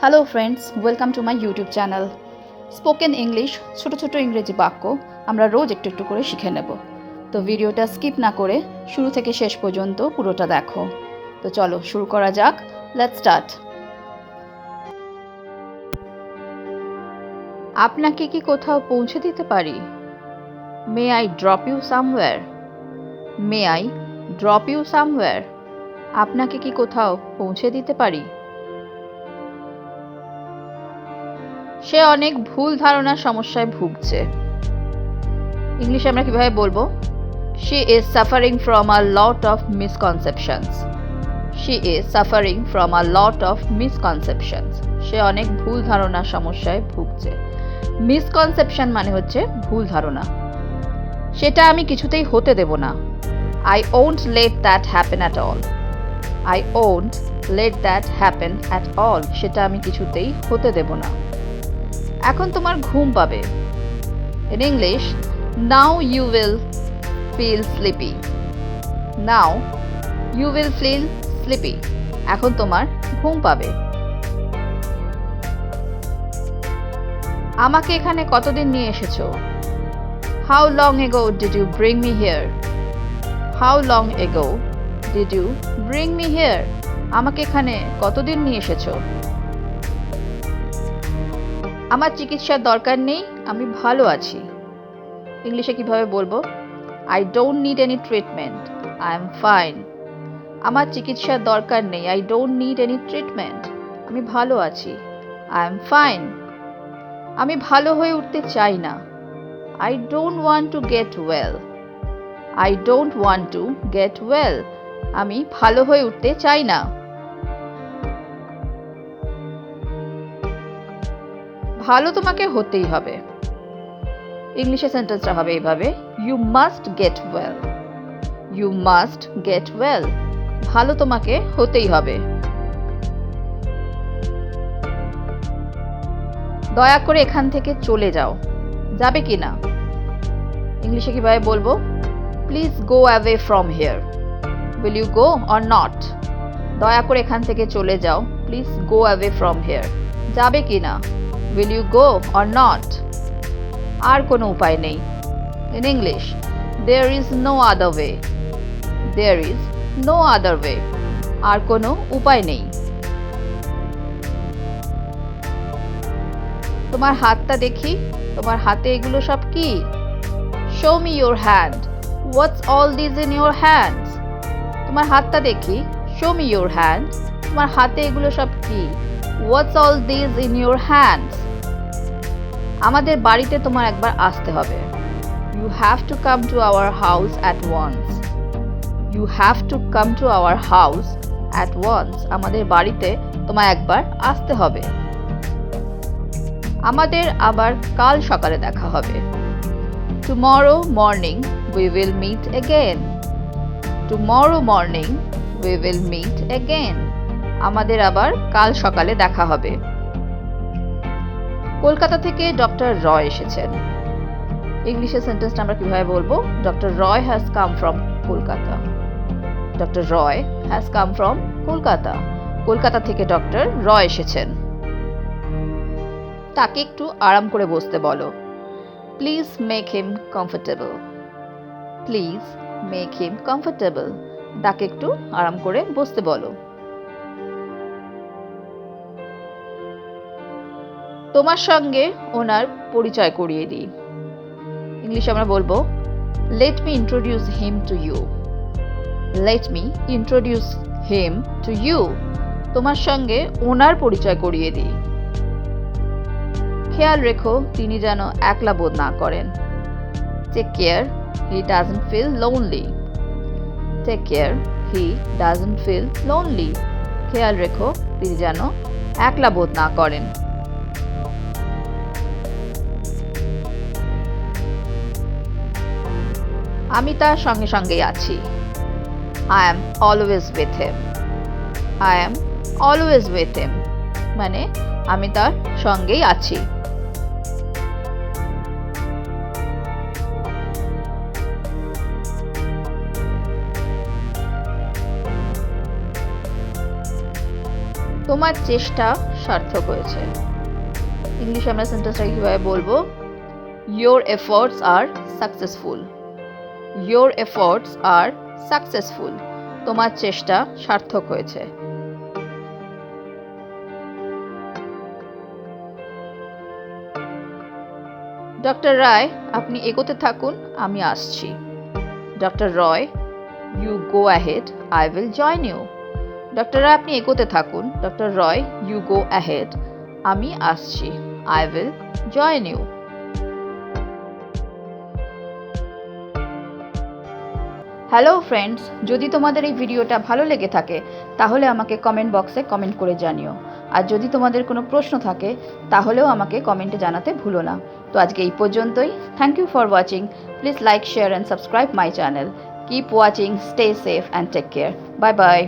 Hello friends, welcome to my YouTube channel spoken English. ছোট ছোট ইংরেজি বাক্য আমরা রোজ একটু একটু করে শিখে নেব। তো ভিডিওটা স্কিপ না করে শুরু থেকে শেষ পর্যন্ত পুরোটা দেখো। তো চলো শুরু করা যাক। Let's start. আপনাকে কি কোথাও পৌঁছে দিতে পারি? May I drop you somewhere? May I drop you somewhere? আপনাকে কি কোথাও পৌঁছে দিতে পারি? সে অনেক ভুল ধারণার সমস্যায় ভুগছে। ইংলিশে আমরা কিভাবে বলবো? She is suffering from a lot of misconceptions. She is suffering from a lot of misconceptions. সে অনেক ভুল ধারণার সমস্যায় ভুগছে। মিসকনসেপশন মানে হচ্ছে ভুল ধারণা। সেটা আমি কিছুতেই হতে দেব না। I won't let that happen at all. I won't let that happen at all. সেটা আমি কিছুতেই হতে দেব না। এখন তোমার ঘুম পাবে। In English, now you will feel sleepy. Now you will feel sleepy. এখন তোমার ঘুম পাবে। আমাকে এখানে কতদিন নিয়ে এসেছো? How long ago did you bring me here? How long ago did you bring me here? আমাকে এখানে কতদিন নিয়ে এসেছো? আমার চিকিৎসার দরকার নেই, আমি ভালো আছি। ইংলিশে কিভাবে বলবো? I don't need any treatment. I am fine. আমার চিকিৎসার দরকার নেই। I don't need any treatment. আমি ভালো আছি। I am fine. আমি ভালো হয়ে উঠতে চাই না। I don't want to get well. I don't want to get well. আমি ভালো হয়ে উঠতে চাই না। ভালো তোমাকে হতেই হবে। ইংলিশে সেন্টেন্সটা হবে এইভাবে, You must get well. You must get well. ভালো তোমাকে হতেই হবে। দয়া করে এখান থেকে চলে যাও। যাবে কি না? ইংলিশে কিভাবে বলবো? Please go away from here. Will you go or not? দয়া করে এখান থেকে চলে যাও। Please go away from here. যাবে কি না? Will you go or not? আর কোনো উপায় নেই। In English, there is no other way. There is no other way. আর কোনো উপায় নেই। তোমার হাতটা দেখি। তোমার হাতে এগুলো সব কি? Show me your hand. What's all this in your hands? তোমার হাতটা দেখি। Show me your hand. তোমার হাতে এগুলো সব কি? What's all this in your hands? আমাদের বাড়িতে তোমার একবার আসতে হবে। You have to come to our house at once. You have to come to our house at once. আমাদের বাড়িতে তোমায় একবার আসতে হবে। আমাদের আবার কাল সকালে দেখা হবে। Tomorrow morning we will meet again. Tomorrow morning we will meet again. আমাদের আবার কাল সকালে দেখা হবে। কলকাতা থেকে ডক্টর রয় এসেছেন। ইংলিশে সেন্টেন্সটা আমরা কিভাবে বলবো? Doctor Roy has come from Kolkata. Doctor Roy has come from Kolkata. Kolkata থেকে ডক্টর রয় এসেছেন। তাকে একটু আরাম করে বসতে বলো। Please make him comfortable. Please make him comfortable. তাকে একটু আরাম করে বসতে বলো। তোমার সঙ্গে ওনার পরিচয় করিয়ে দিই। ইংলিশে আমরা বলবো, let me introduce him to you. Let me introduce him to you. তোমার সঙ্গে ওনার পরিচয় করিয়ে দিই। খেয়াল রেখো তিনি যেন একলা বোধ না করেন। Take care he doesn't feel lonely. Take care he doesn't feel lonely. খেয়াল রেখো তিনি যেন একলা বোধ না করেন। আমি তার সঙ্গে সঙ্গেই আছি। I am always with him. I am always with him. মানে আমি তার সঙ্গেই আছি। তোমার চেষ্টা সার্থক হয়েছে। ইংলিশে আমরা সেন্টেন্সটা কীভাবে বলবো? Your efforts are successful. Your efforts are successful. তোমার চেষ্টা সার্থক হয়েছে। ডক্টর রায়, আপনি এগোতে থাকুন, আমি আসছি। Doctor Roy, you go ahead, I will join you. Doctor Roy, আপনি এগোতে থাকুন। Doctor Roy, you go ahead, আমি আসছি। I will join you. Hello friends, যদি তোমাদের এই ভিডিওটা ভালো লেগে থাকে তাহলে আমাকে কমেন্ট বক্সে কমেন্ট করে জানিও। আর যদি তোমাদের কোনো প্রশ্ন থাকে তাহলেও আমাকে কমেন্টে জানাতে ভুলো না। তো আজকে এই পর্যন্তই। Thank you for watching. Please like, share and subscribe my channel. Keep watching, stay safe and take care. Bye by.